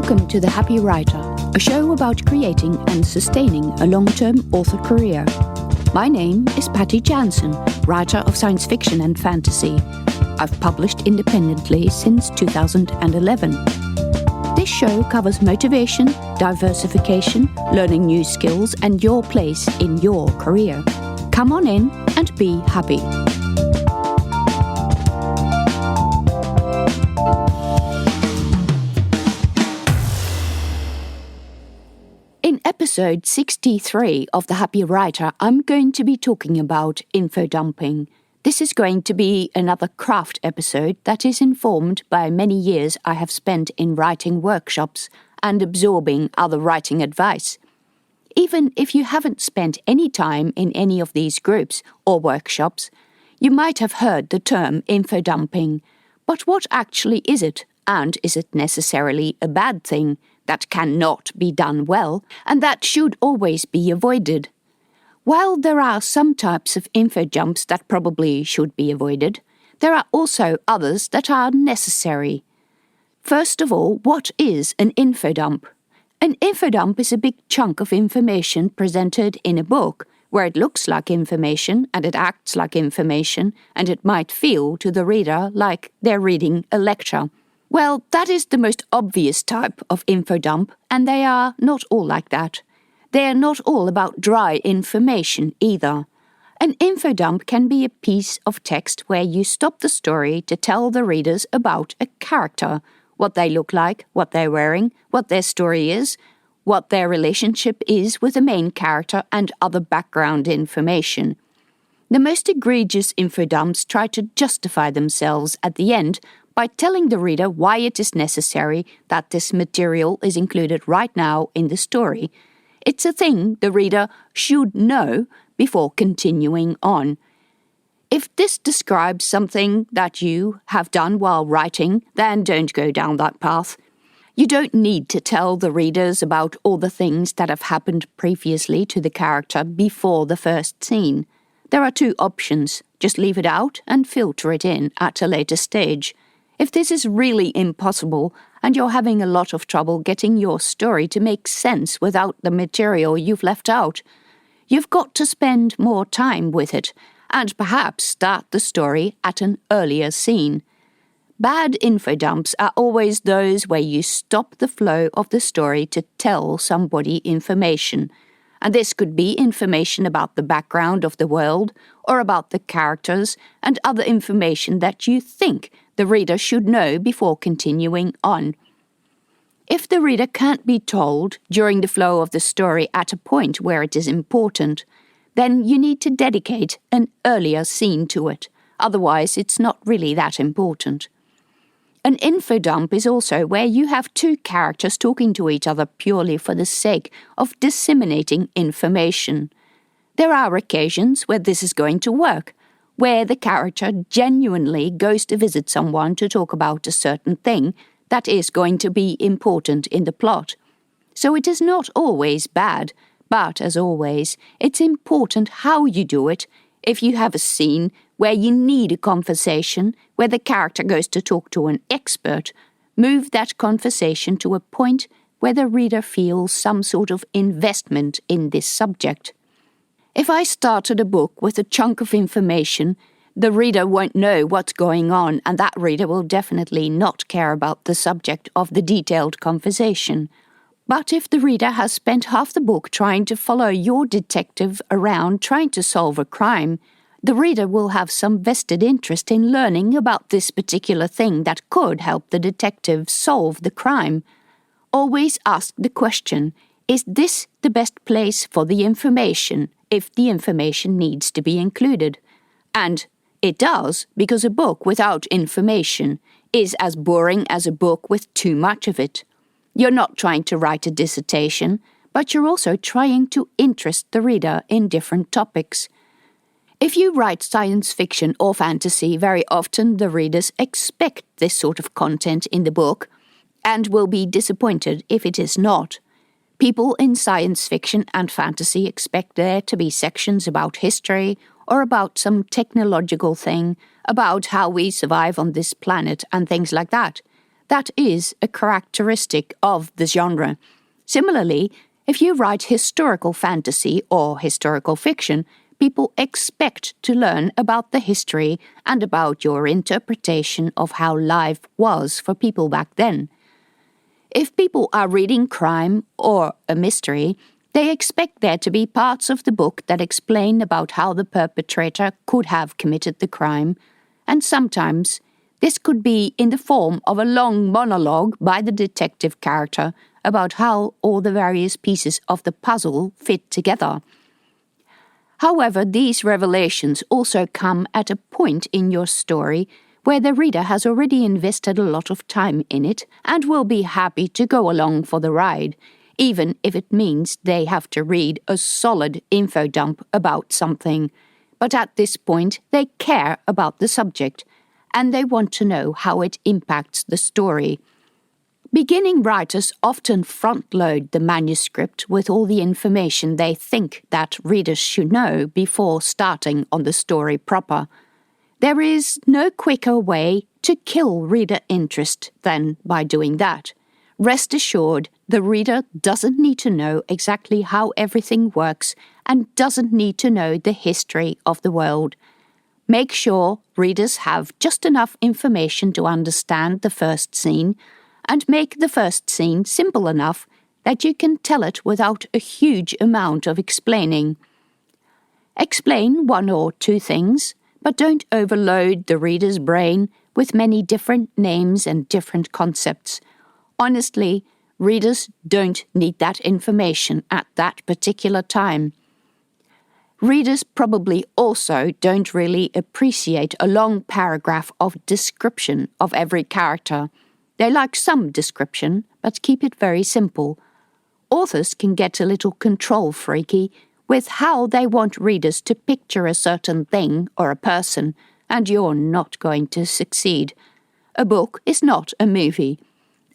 Welcome to The Happy Writer, a show about creating and sustaining a long-term author career. My name is Patty Jansen, writer of science fiction and fantasy. I've published independently since 2011. This show covers motivation, diversification, learning new skills, and your place in your career. Come on in and be happy. In episode 63 of The Happy Writer, I'm going to be talking about infodumping. This is going to be another craft episode that is informed by many years I have spent in writing workshops and absorbing other writing advice. Even if you haven't spent any time in any of these groups or workshops, you might have heard the term infodumping. But what actually is it, and is it necessarily a bad thing that cannot be done well and that should always be avoided? While there are some types of infodumps that probably should be avoided, there are also others that are necessary. First of all, what is an infodump? An infodump is a big chunk of information presented in a book where it looks like information and it acts like information and it might feel to the reader like they're reading a lecture. Well, that is the most obvious type of infodump, and they are not all like that. They are not all about dry information either. An infodump can be a piece of text where you stop the story to tell the readers about a character, what they look like, what they're wearing, what their story is, what their relationship is with the main character, and other background information. The most egregious infodumps try to justify themselves at the end by telling the reader why it is necessary that this material is included right now in the story. It's a thing the reader should know before continuing on. If this describes something that you have done while writing, then don't go down that path. You don't need to tell the readers about all the things that have happened previously to the character before the first scene. There are two options. Just leave it out and filter it in at a later stage. If this is really impossible and you're having a lot of trouble getting your story to make sense without the material you've left out, you've got to spend more time with it and perhaps start the story at an earlier scene. Bad infodumps are always those where you stop the flow of the story to tell somebody information. And this could be information about the background of the world or about the characters and other information that you think the reader should know before continuing on. If the reader can't be told during the flow of the story at a point where it is important, then you need to dedicate an earlier scene to it. Otherwise, it's not really that important. An infodump is also where you have two characters talking to each other purely for the sake of disseminating information. There are occasions where this is going to work, where the character genuinely goes to visit someone to talk about a certain thing that is going to be important in the plot. So it is not always bad, but as always, it's important how you do it. If you have a scene where you need a conversation, where the character goes to talk to an expert, move that conversation to a point where the reader feels some sort of investment in this subject. If I started a book with a chunk of information, the reader won't know what's going on, and that reader will definitely not care about the subject of the detailed conversation. But if the reader has spent half the book trying to follow your detective around trying to solve a crime, the reader will have some vested interest in learning about this particular thing that could help the detective solve the crime. Always ask the question, is this the best place for the information, if the information needs to be included? And it does, because a book without information is as boring as a book with too much of it. You're not trying to write a dissertation, but you're also trying to interest the reader in different topics. If you write science fiction or fantasy, very often the readers expect this sort of content in the book and will be disappointed if it is not. People in science fiction and fantasy expect there to be sections about history or about some technological thing, about how we survive on this planet and things like that. That is a characteristic of the genre. Similarly, if you write historical fantasy or historical fiction, people expect to learn about the history and about your interpretation of how life was for people back then. If people are reading crime or a mystery, they expect there to be parts of the book that explain about how the perpetrator could have committed the crime, and sometimes this could be in the form of a long monologue by the detective character about how all the various pieces of the puzzle fit together. However, these revelations also come at a point in your story where the reader has already invested a lot of time in it and will be happy to go along for the ride, even if it means they have to read a solid info dump about something. But at this point, they care about the subject, and they want to know how it impacts the story. Beginning writers often front-load the manuscript with all the information they think that readers should know before starting on the story proper. There is no quicker way to kill reader interest than by doing that. Rest assured, the reader doesn't need to know exactly how everything works and doesn't need to know the history of the world. Make sure readers have just enough information to understand the first scene, and make the first scene simple enough that you can tell it without a huge amount of explaining. Explain one or two things, but don't overload the reader's brain with many different names and different concepts. Honestly, readers don't need that information at that particular time. Readers probably also don't really appreciate a long paragraph of description of every character. They like some description, but keep it very simple. Authors can get a little control freaky with how they want readers to picture a certain thing or a person, and you're not going to succeed. A book is not a movie.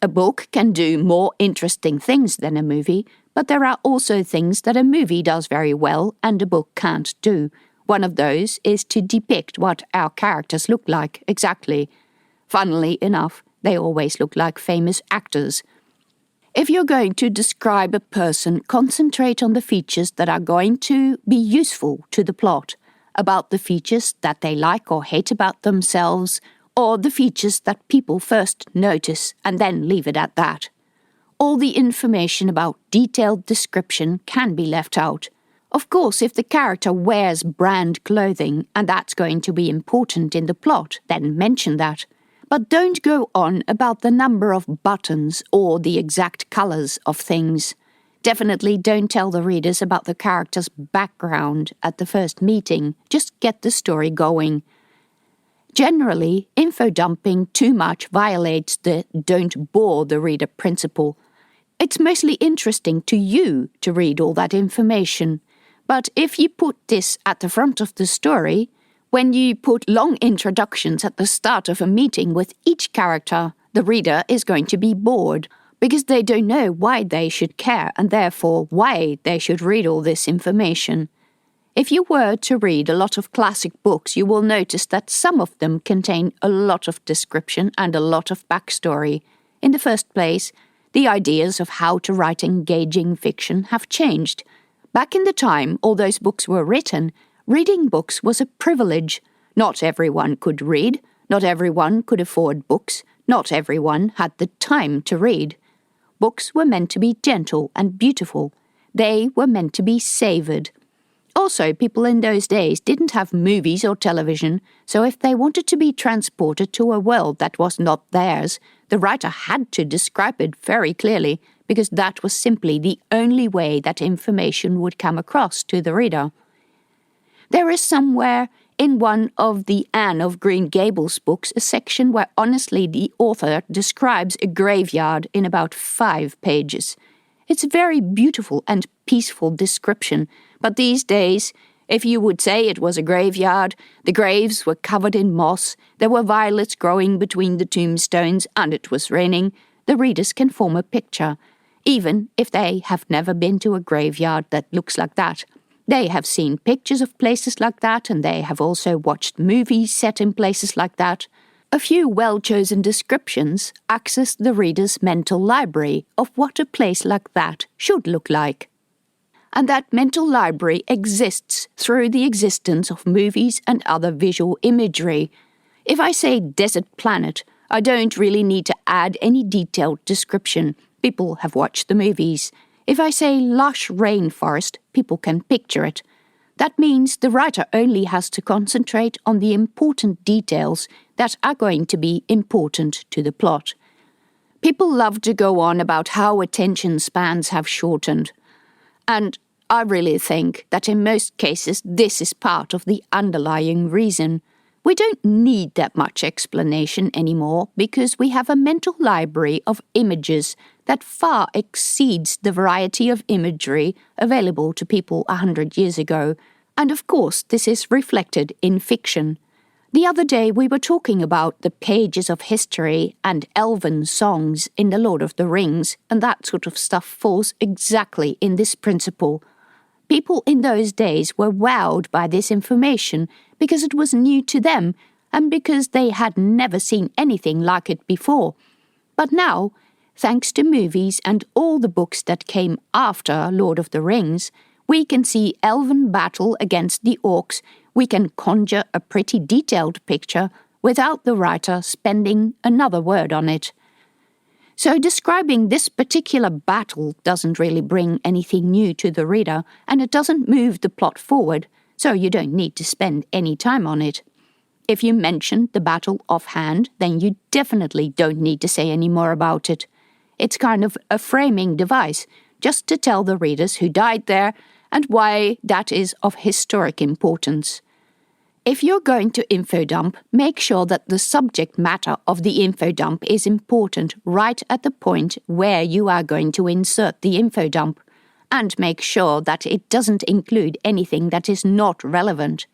A book can do more interesting things than a movie, but there are also things that a movie does very well and a book can't do. One of those is to depict what our characters look like exactly. Funnily enough, they always look like famous actors. If you're going to describe a person, concentrate on the features that are going to be useful to the plot, about the features that they like or hate about themselves, or the features that people first notice and then leave it at that. All the information about detailed description can be left out. Of course, if the character wears brand clothing and that's going to be important in the plot, then mention that. But don't go on about the number of buttons or the exact colors of things. Definitely don't tell the readers about the character's background at the first meeting. Just get the story going. Generally, info dumping too much violates the don't bore the reader principle. It's mostly interesting to you to read all that information. But if you put this at the front of the story, when you put long introductions at the start of a meeting with each character, the reader is going to be bored because they don't know why they should care and therefore why they should read all this information. If you were to read a lot of classic books, you will notice that some of them contain a lot of description and a lot of backstory. In the first place, the ideas of how to write engaging fiction have changed. Back in the time all those books were written, reading books was a privilege. Not everyone could read, not everyone could afford books, not everyone had the time to read. Books were meant to be gentle and beautiful. They were meant to be savoured. Also, people in those days didn't have movies or television, so if they wanted to be transported to a world that was not theirs, the writer had to describe it very clearly, because that was simply the only way that information would come across to the reader. There is somewhere in one of the Anne of Green Gables books a section where honestly the author describes a graveyard in about 5 pages. It's a very beautiful and peaceful description, but these days, if you would say it was a graveyard, the graves were covered in moss, there were violets growing between the tombstones, and it was raining, the readers can form a picture, even if they have never been to a graveyard that looks like that. They have seen pictures of places like that, and they have also watched movies set in places like that. A few well-chosen descriptions access the reader's mental library of what a place like that should look like. And that mental library exists through the existence of movies and other visual imagery. If I say desert planet, I don't really need to add any detailed description. People have watched the movies. If I say lush rainforest, people can picture it. That means the writer only has to concentrate on the important details that are going to be important to the plot. People love to go on about how attention spans have shortened. And I really think that in most cases this is part of the underlying reason. We don't need that much explanation anymore because we have a mental library of images that far exceeds the variety of imagery available to people 100 years ago. And of course, this is reflected in fiction. The other day we were talking about the pages of history and elven songs in The Lord of the Rings, and that sort of stuff falls exactly in this principle. People in those days were wowed by this information because it was new to them and because they had never seen anything like it before. But now, thanks to movies and all the books that came after Lord of the Rings, we can see elven battle against the orcs. We can conjure a pretty detailed picture without the writer spending another word on it. So describing this particular battle doesn't really bring anything new to the reader, and it doesn't move the plot forward, so you don't need to spend any time on it. If you mention the battle offhand, then you definitely don't need to say any more about it. It's kind of a framing device, just to tell the readers who died there and why that is of historic importance. If you're going to infodump, make sure that the subject matter of the infodump is important right at the point where you are going to insert the infodump, and make sure that it doesn't include anything that is not relevant.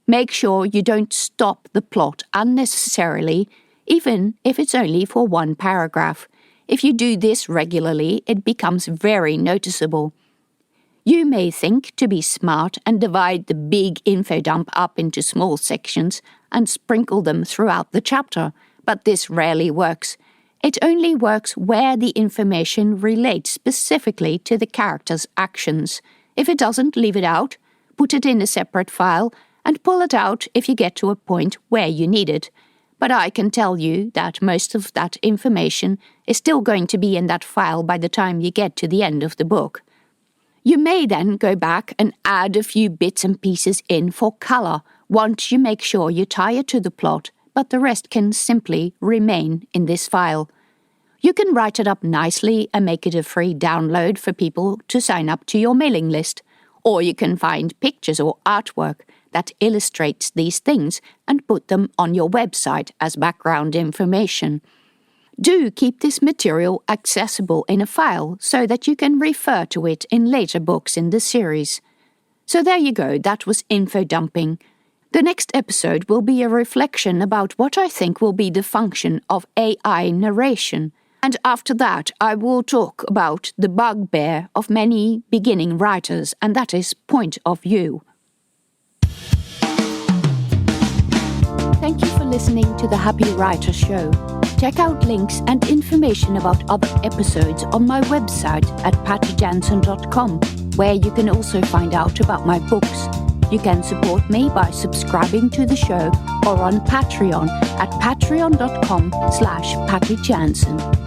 Make sure you don't stop the plot unnecessarily, even if it's only for one paragraph. If you do this regularly, it becomes very noticeable. You may think to be smart and divide the big infodump up into small sections and sprinkle them throughout the chapter, but this rarely works. It only works where the information relates specifically to the character's actions. If it doesn't, leave it out, put it in a separate file, and pull it out if you get to a point where you need it. But I can tell you that most of that information is still going to be in that file by the time you get to the end of the book. You may then go back and add a few bits and pieces in for color once you make sure you tie it to the plot, but the rest can simply remain in this file. You can write it up nicely and make it a free download for people to sign up to your mailing list, or you can find pictures or artwork that illustrates these things and put them on your website as background information. Do keep this material accessible in a file so that you can refer to it in later books in the series. So there you go, that was infodumping. The next episode will be a reflection about what I think will be the function of AI narration. And after that, I will talk about the bugbear of many beginning writers, and that is point of view. Thank you for listening to the Happy Writer Show. Check out links and information about other episodes on my website at pattyjansen.com, where you can also find out about my books. You can support me by subscribing to the show or on Patreon at patreon.com/pattyjansen.